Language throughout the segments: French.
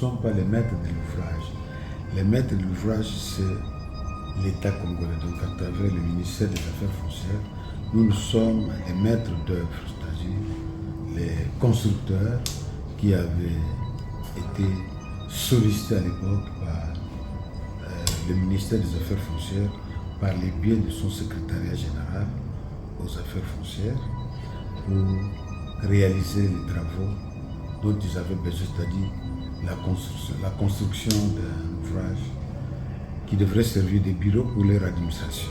sommes pas les maîtres de l'ouvrage. Les maîtres de l'ouvrage, c'est l'État congolais. Donc à travers le ministère des Affaires foncières, nous sommes les maîtres d'œuvre, c'est-à-dire les constructeurs qui avaient été sollicités à l'époque par le ministère des Affaires foncières par les biais de son secrétariat général aux Affaires foncières pour réaliser les travaux dont ils avaient besoin, c'est-à-dire la construction d'un ouvrage qui devrait servir de bureau pour leur administration.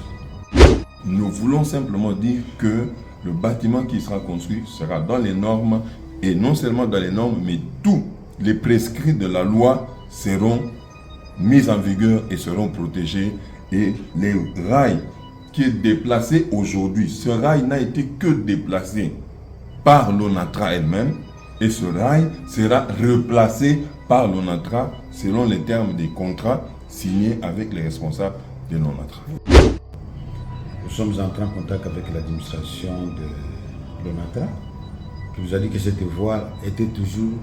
Nous voulons simplement dire que le bâtiment qui sera construit sera dans les normes, et non seulement dans les normes, mais tous les prescrits de la loi seront mis en vigueur et seront protégés. Et les rails qui est déplacé aujourd'hui, ce rail n'a été que déplacé par l'ONATRA elle-même, et ce rail sera replacé par l'ONATRA selon les termes des contrats signés avec les responsables de l'ONATRA. Nous sommes entrés en contact avec l'administration de l'ONATRA qui nous a dit que cette voie était toujours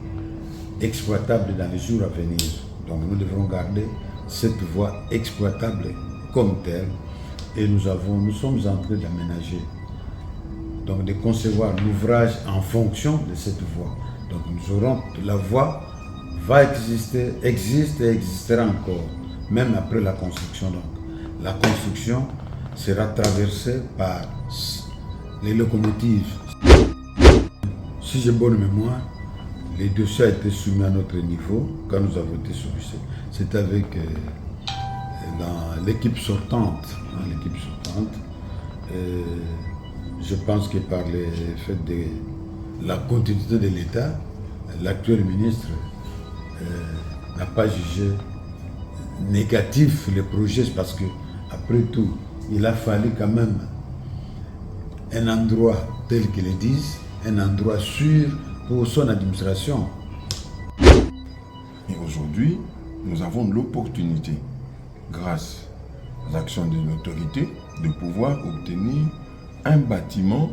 exploitable dans les jours à venir. Donc nous devrons garder cette voie exploitable comme telle, et nous sommes en train d'aménager, donc de concevoir l'ouvrage en fonction de cette voie. Donc nous aurons, la voie va exister, existe et existera encore, même après la construction. Donc la construction sera traversée par les locomotives. Si j'ai bonne mémoire, les dossiers ont été soumis à notre niveau quand nous avons été sollicités. C'est avec l'équipe sortante. Je pense que par le fait de la continuité de l'État, l'actuel ministre n'a pas jugé négatif le projet, parce que après tout, il a fallu quand même un endroit tel qu'ils le disent, un endroit sûr pour son administration. Et aujourd'hui, nous avons l'opportunité, grâce à l'action de l'autorité, de pouvoir obtenir un bâtiment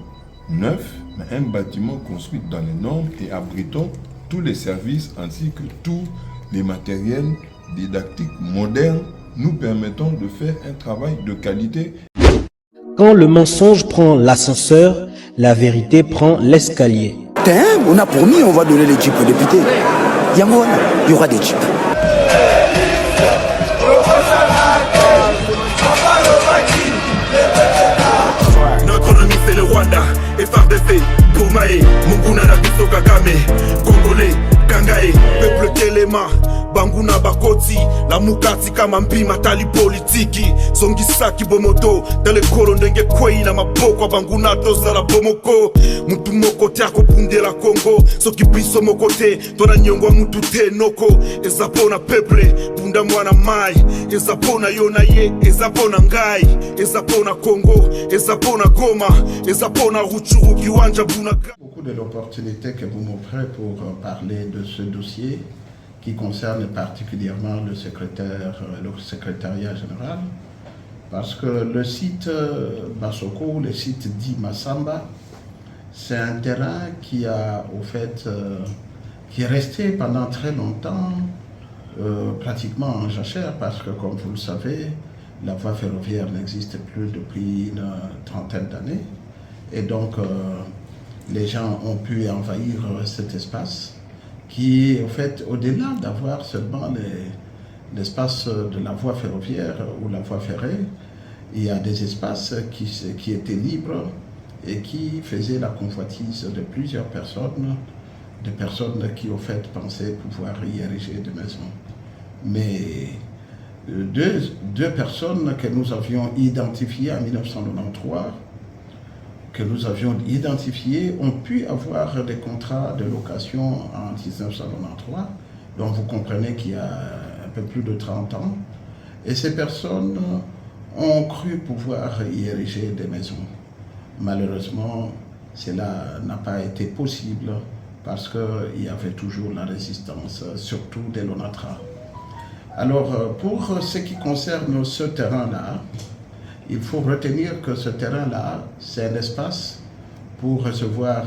neuf, mais un bâtiment construit dans les normes et abritant tous les services ainsi que tous les matériels didactiques modernes nous permettant de faire un travail de qualité. Quand le mensonge prend l'ascenseur, la vérité prend l'escalier. On a promis, on va donner les jeeps aux députés. Il y aura des jeeps. Notre ennemi c'est le Rwanda, FRDC, Boumae, Munguna Nabiso Kagame, Congolais, Kangae, peuple Telema, Banguna Bakoti, la Mukati kama mpima tali politiki, Songisaki Bomoto, dans kolo ndenge kwei na maboko Banguna toza la Bomoko, mutu moko tiako punde la Congo, soki biso mokote, tona nyongwa mutu te noko, ezapona peuple, punda mwana mai, ezapona yona ye, ezapona ngai, ezapona Congo, ezapona Goma, ezapona Ruchuru Kiwanja Bunaka. Beaucoup de l'opportunité que vous m'offrez pour parler de ce dossier qui concerne particulièrement le secrétariat général, parce que le site Basoko, le site dit Massamba, c'est un terrain qui qui est resté pendant très longtemps pratiquement en jachère, parce que comme vous le savez, la voie ferroviaire n'existe plus depuis une trentaine d'années, et donc les gens ont pu envahir cet espace qui, en fait, au-delà d'avoir seulement l'espace de la voie ferroviaire ou la voie ferrée, il y a des espaces qui étaient libres et qui faisaient la convoitise de plusieurs personnes, des personnes qui, au fait, pensaient pouvoir y ériger des maisons. Mais deux personnes que nous avions identifiées en 1993, ont pu avoir des contrats de location en 1993, donc vous comprenez qu'il y a un peu plus de 30 ans, et ces personnes ont cru pouvoir y ériger des maisons. Malheureusement, cela n'a pas été possible parce qu'il y avait toujours la résistance, surtout de l'ONATRA. Alors, pour ce qui concerne ce terrain-là, il faut retenir que ce terrain-là, c'est un espace pour recevoir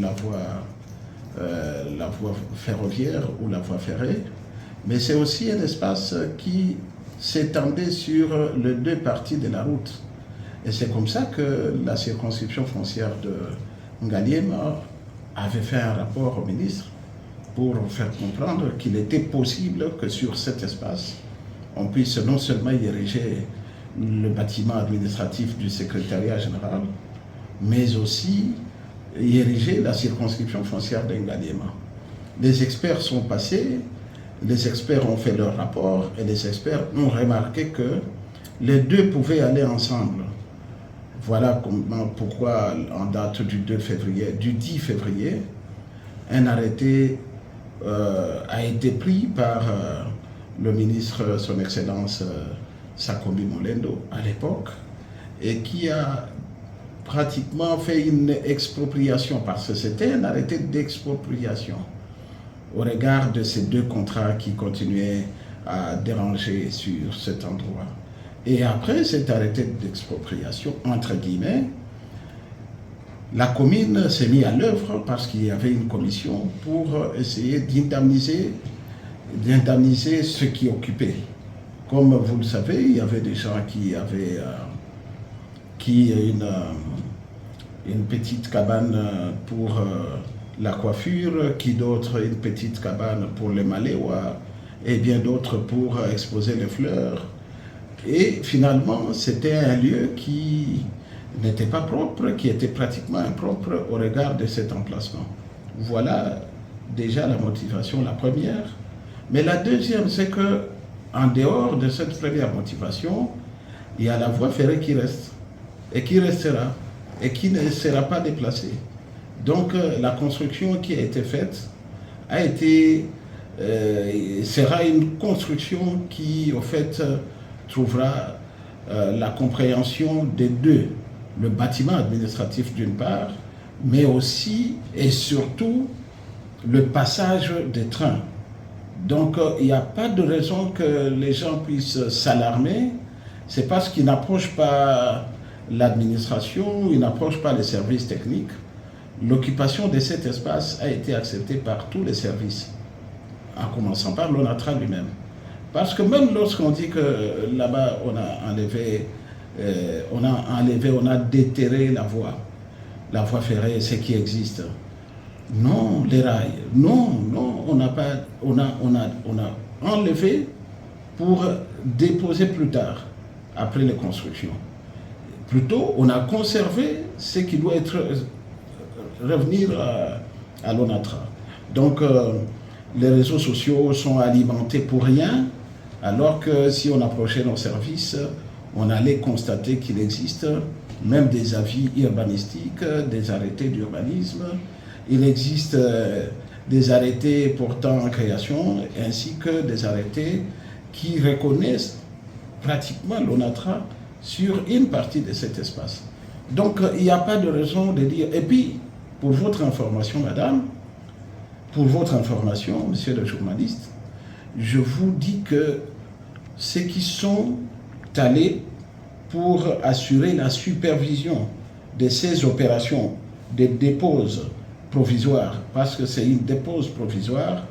la voie ferroviaire ou la voie ferrée, mais c'est aussi un espace qui s'étendait sur les deux parties de la route. Et c'est comme ça que la circonscription foncière de Ngaliema avait fait un rapport au ministre pour faire comprendre qu'il était possible que sur cet espace, on puisse non seulement y ériger le bâtiment administratif du secrétariat général, mais aussi y ériger la circonscription foncière de Ngaliema. Les experts sont passés, les experts ont fait leur rapport et les experts ont remarqué que les deux pouvaient aller ensemble. Voilà pourquoi, en date du 10 février, un arrêté a été pris par le ministre, son Excellence Sakombi Molendo, à l'époque, et qui a pratiquement fait une expropriation, parce que c'était un arrêté d'expropriation, au regard de ces deux contrats qui continuaient à déranger sur cet endroit. Et après cet arrêté d'expropriation, entre guillemets, la commune s'est mise à l'œuvre parce qu'il y avait une commission pour essayer d'indemniser ceux qui occupaient. Comme vous le savez, il y avait des gens qui avaient une petite cabane pour la coiffure, qui d'autres une petite cabane pour les maléois, et bien d'autres pour exposer les fleurs. Et finalement, c'était un lieu qui n'était pas propre, qui était pratiquement impropre au regard de cet emplacement. Voilà déjà la motivation, la première. Mais la deuxième, c'est que en dehors de cette première motivation, il y a la voie ferrée qui reste, et qui restera, et qui ne sera pas déplacée. Donc la construction qui a été faite sera une construction qui, au fait, trouvera la compréhension des deux, le bâtiment administratif d'une part, mais aussi et surtout le passage des trains. Donc il n'y a pas de raison que les gens puissent s'alarmer, c'est parce qu'ils n'approchent pas l'administration, ils n'approchent pas les services techniques. L'occupation de cet espace a été acceptée par tous les services, en commençant par l'ONATRA lui-même. Parce que même lorsqu'on dit que là-bas on a déterré la voie ferrée, ce qui existe. Non, les rails, non, on a enlevé pour déposer plus tard, après les constructions. Plutôt, on a conservé ce qui doit revenir à l'ONATRA. Donc, les réseaux sociaux sont alimentés pour rien, alors que si on approchait nos services, on allait constater qu'il existe même des avis urbanistiques, des arrêtés d'urbanisme, il existe des arrêtés portant en création, ainsi que des arrêtés qui reconnaissent pratiquement l'ONATRA sur une partie de cet espace. Donc il n'y a pas de raison de dire... Et puis, pour votre information, madame, pour votre information, monsieur le journaliste, je vous dis que ceux qui sont allés pour assurer la supervision de ces opérations de dépose provisoire, parce que c'est une dépose provisoire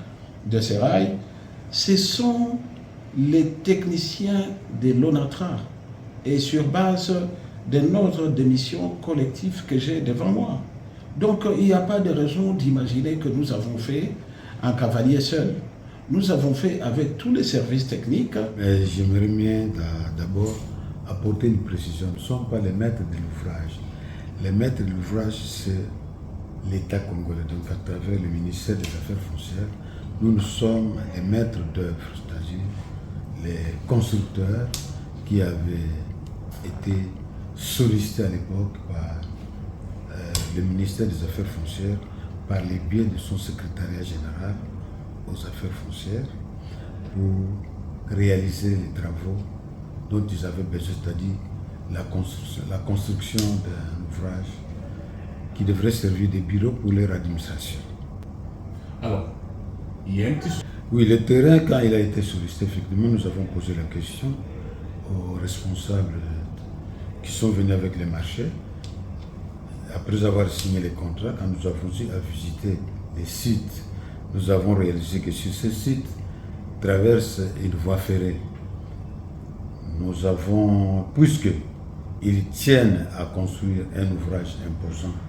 de ces rails, ce sont les techniciens de l'ONATRA, et sur base de notre démission collective que j'ai devant moi. Donc il n'y a pas de raison d'imaginer que nous avons fait un cavalier seul. Nous avons fait avec tous les services techniques. Mais j'aimerais bien d'abord apporter une précision. Nous ne sommes pas les maîtres de l'ouvrage. Les maîtres de l'ouvrage, c'est l'État congolais. Donc à travers le ministère des Affaires foncières, nous sommes les maîtres d'œuvre, c'est-à-dire les constructeurs qui avaient été sollicités à l'époque par le ministère des Affaires foncières par les biais de son secrétariat général aux affaires foncières pour réaliser les travaux dont ils avaient besoin, c'est-à-dire la construction d'un ouvrage qui devrait servir de bureau pour leur administration. Alors, il y a un petit... Oui, le terrain, quand il a été sollicité, effectivement, nous avons posé la question aux responsables qui sont venus avec les marchés. Après avoir signé les contrats, quand nous avons eu à visiter les sites, nous avons réalisé que sur ces sites, traverse une voie ferrée. Nous avons, puisque ils tiennent à construire un ouvrage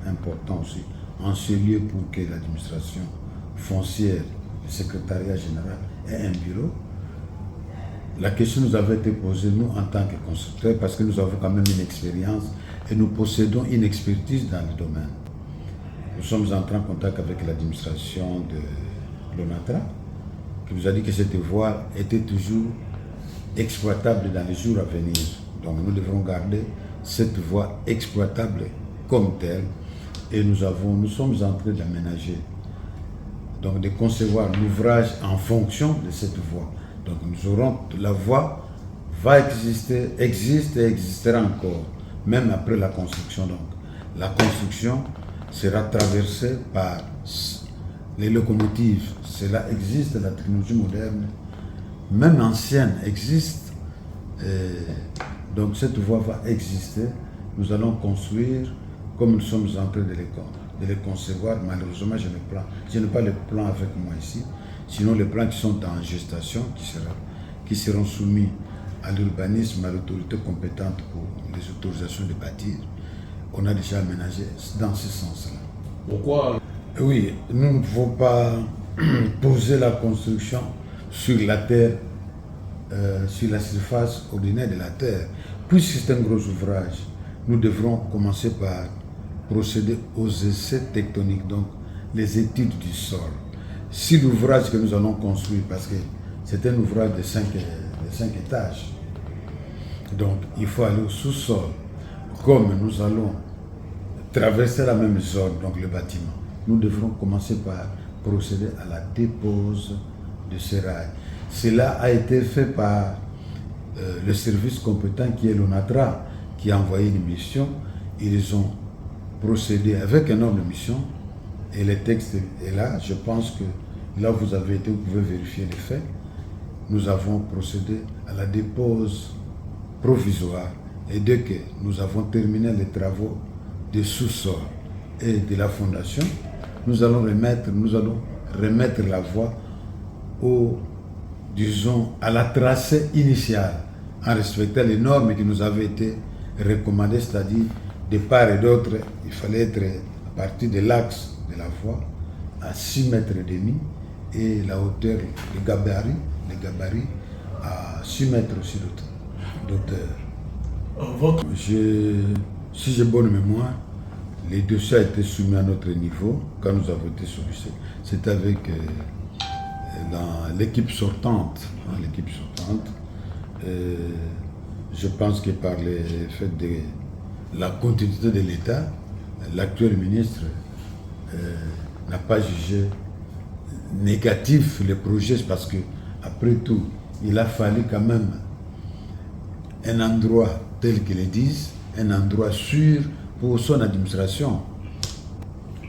important aussi, en ce lieu pour que l'administration foncière, le secrétariat général ait un bureau, la question nous avait été posée, nous, en tant que constructeurs, parce que nous avons quand même une expérience et nous possédons une expertise dans le domaine. Nous sommes entrés en contact avec l'administration de l'ONATRA, qui nous a dit que cette voie était toujours exploitable dans les jours à venir. Donc nous devrons garder cette voie exploitable comme telle et nous sommes en train d'aménager, donc de concevoir l'ouvrage en fonction de cette voie. Donc nous aurons, la voie va exister, existe et existera encore, même après la construction. Donc la construction sera traversée par les locomotives. Cela existe, la technologie moderne, même ancienne, existe. Donc cette voie va exister. Nous allons construire comme nous sommes en train de les concevoir. Malheureusement, je n'ai pas le plan avec moi ici. Sinon, les plans qui sont en gestation, qui seront soumis à l'urbanisme, à l'autorité compétente pour les autorisations de bâtir, on a déjà aménagé dans ce sens-là. Pourquoi? Oui, nous ne pouvons pas poser la construction sur la terre, sur la surface ordinaire de la terre. Puisque c'est un gros ouvrage, nous devrons commencer par procéder aux essais tectoniques, donc les études du sol. Si l'ouvrage que nous allons construire, parce que c'est un ouvrage de 5 étages, donc il faut aller au sous-sol. Comme nous allons traverser la même zone, donc le bâtiment, nous devrons commencer par procéder à la dépose de ces rails. Cela a été fait par le service compétent qui est l'ONATRA, qui a envoyé une mission. Ils ont procédé avec un ordre de mission et le texte est là. Je pense que là où vous avez été, vous pouvez vérifier les faits. Nous avons procédé à la dépose provisoire et dès que nous avons terminé les travaux de sous-sol et de la fondation, nous allons remettre la voie à la tracée initiale en respectant les normes qui nous avaient été recommandées, c'est-à-dire de part et d'autre, il fallait être à partir de l'axe de la voie à 6,5 mètres et la hauteur, les gabarits à 6 mètres aussi d'auteur. Si j'ai bonne mémoire, les dossiers ont été soumis à notre niveau quand nous avons été sollicités. C'est avec l'équipe sortante. Je pense que par le fait de la continuité de l'État, l'actuel ministre n'a pas jugé négatif le projet parce que, après tout, il a fallu quand même un endroit tel qu'ils le disent, un endroit sûr pour son administration.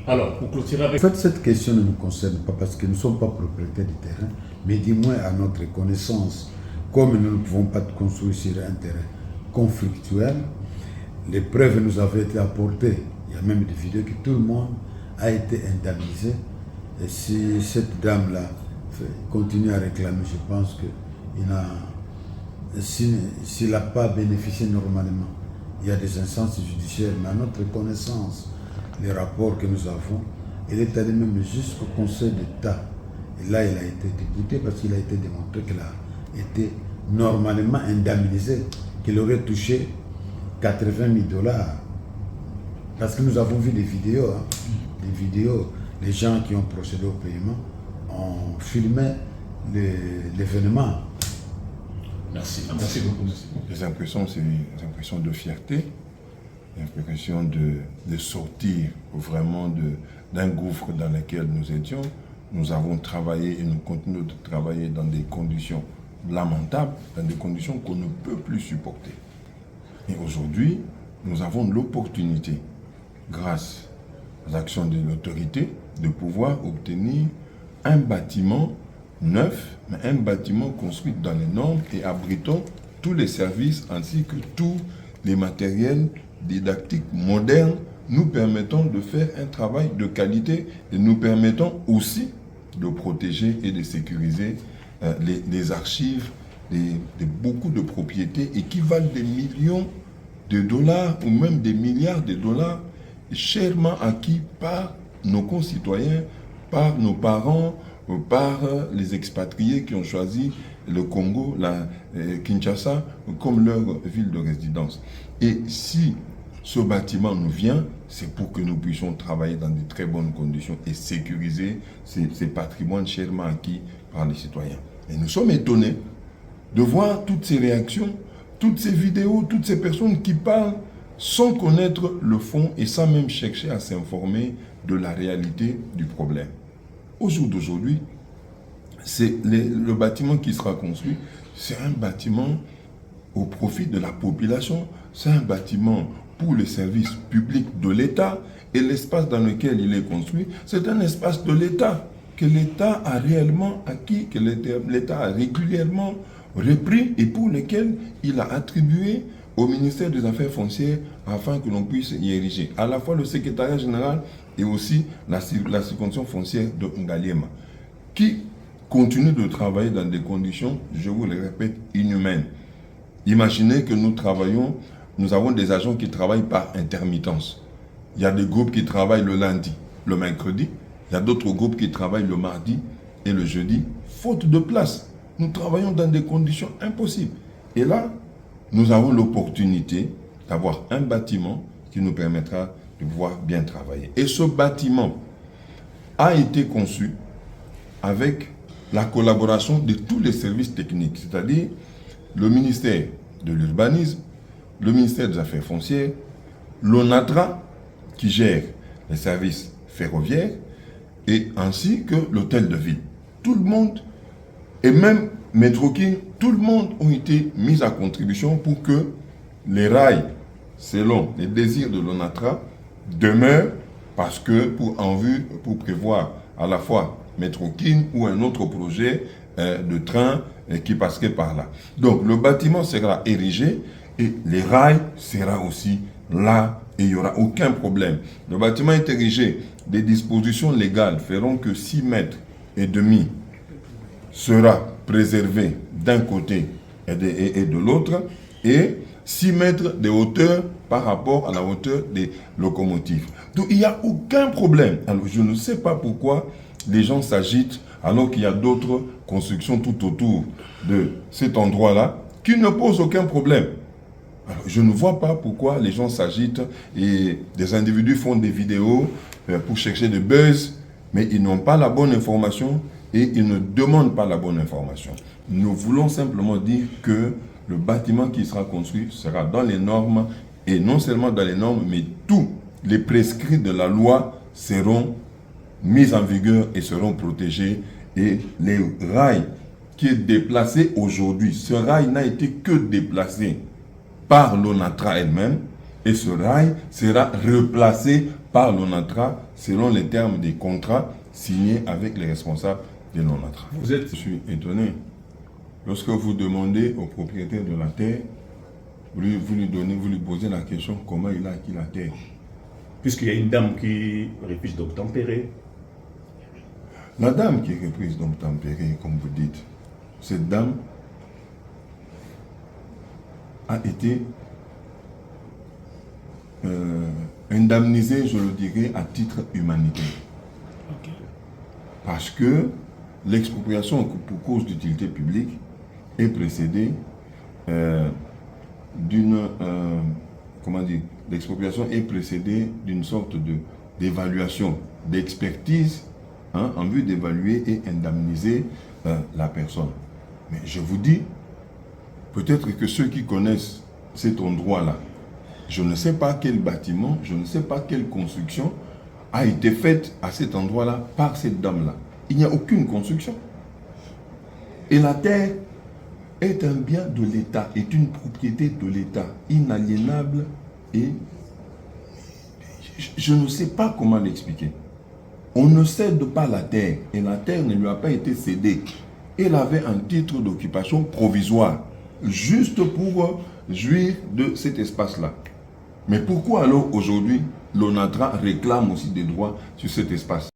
Alors, pour clôturer avec... En fait, cette question ne nous concerne pas parce que nous ne sommes pas propriétaires du terrain, mais du moins à notre connaissance, comme nous ne pouvons pas construire sur un terrain conflictuel, les preuves nous avaient été apportées. Il y a même des vidéos que tout le monde a été indemnisé. Et si cette dame-là continue à réclamer, je pense s'il n'a pas bénéficié normalement, il y a des instances judiciaires, mais à notre connaissance, les rapports que nous avons, il est allé même jusqu'au Conseil d'État. Et là, il a été député parce qu'il a été démontré qu'il a été normalement indemnisé, qu'il aurait touché 80 000 $. Parce que nous avons vu des vidéos, les gens qui ont procédé au paiement ont filmé l'événement. Merci beaucoup. Les impressions, c'est des impressions de fierté, l'impression de sortir vraiment d'un gouffre dans lequel nous étions. Nous avons travaillé et nous continuons de travailler dans des conditions lamentables, dans des conditions qu'on ne peut plus supporter. Et aujourd'hui, nous avons l'opportunité, grâce aux actions de l'autorité, de pouvoir obtenir un bâtiment neuf, mais un bâtiment construit dans les normes et abritant tous les services ainsi que tous les matériels didactiques modernes, nous permettant de faire un travail de qualité et nous permettant aussi de protéger et de sécuriser les archives de beaucoup de propriétés et qui valent des millions de dollars ou même des milliards de dollars chèrement acquis par nos concitoyens, par nos parents, par les expatriés qui ont choisi le Congo, Kinshasa, comme leur ville de résidence. Et si ce bâtiment nous vient, c'est pour que nous puissions travailler dans de très bonnes conditions et sécuriser ces patrimoines chèrement acquis par les citoyens. Et nous sommes étonnés de voir toutes ces réactions, toutes ces vidéos, toutes ces personnes qui parlent sans connaître le fond et sans même chercher à s'informer de la réalité du problème. Au jour d'aujourd'hui, le bâtiment qui sera construit, c'est un bâtiment au profit de la population, c'est un bâtiment pour les services publics de l'État et l'espace dans lequel il est construit, c'est un espace de l'État que l'État a réellement acquis, que l'État a régulièrement repris et pour lequel il a attribué au ministère des Affaires foncières afin que l'on puisse y ériger à la fois le secrétariat général et aussi la circonscription foncière de Ngaliema, qui continue de travailler dans des conditions, je vous le répète, inhumaines. Imaginez que nous avons des agents qui travaillent par intermittence. Il y a des groupes qui travaillent le lundi, le mercredi, il y a d'autres groupes qui travaillent le mardi et le jeudi, faute de place. Nous travaillons dans des conditions impossibles. Et là, nous avons l'opportunité d'avoir un bâtiment qui nous permettra de pouvoir bien travailler. Et ce bâtiment a été conçu avec la collaboration de tous les services techniques, c'est-à-dire le ministère de l'Urbanisme, le ministère des Affaires foncières, l'ONATRA qui gère les services ferroviaires et ainsi que l'hôtel de ville. Tout le monde et même Metroking, tout le monde ont été mis à contribution pour que les rails, selon les désirs de l'ONATRA, demeurent parce que pour prévoir à la fois Metroking ou un autre projet de train qui passerait par là. Donc le bâtiment sera érigé et les rails seront aussi là et il n'y aura aucun problème. Le bâtiment est érigé, des dispositions légales feront que 6 mètres et demi sera préservé d'un côté et de l'autre et 6 mètres de hauteur par rapport à la hauteur des locomotives. Donc il n'y a aucun problème. Alors je ne sais pas pourquoi les gens s'agitent alors qu'il y a d'autres constructions tout autour de cet endroit-là qui ne posent aucun problème. Alors, je ne vois pas pourquoi les gens s'agitent et des individus font des vidéos pour chercher des buzz, mais ils n'ont pas la bonne information et ils ne demandent pas la bonne information. Nous voulons simplement dire que le bâtiment qui sera construit sera dans les normes et non seulement dans les normes, mais tous les prescrits de la loi seront mis en vigueur et seront protégés et les rails qui est déplacé aujourd'hui, ce rail n'a été que déplacé par l'ONATRA elle-même et ce rail sera replacé par l'ONATRA selon les termes des contrats signés avec les responsables de l'ONATRA. Je suis étonné. Lorsque vous demandez au propriétaire de la terre, vous lui posez la question comment il a acquis la terre. Puisqu'il y a une dame qui refuse d'obtempérer. La dame qui refuse d'obtempérer, comme vous dites, cette dame a été indemnisée, je le dirais, à titre humanitaire. Okay. Parce que l'expropriation pour cause d'utilité publique est précédée l'expropriation est précédée d'une sorte d'évaluation, d'expertise en vue d'évaluer et indemniser la personne. Mais je vous dis, peut-être que ceux qui connaissent cet endroit-là, je ne sais pas quel bâtiment, je ne sais pas quelle construction a été faite à cet endroit-là par cette dame-là. Il n'y a aucune construction. Et la terre est un bien de l'État, est une propriété de l'État, inaliénable et je ne sais pas comment l'expliquer. On ne cède pas la terre et la terre ne lui a pas été cédée. Elle avait un titre d'occupation provisoire, juste pour jouir de cet espace-là. Mais pourquoi alors aujourd'hui l'ONATRA réclame aussi des droits sur cet espace?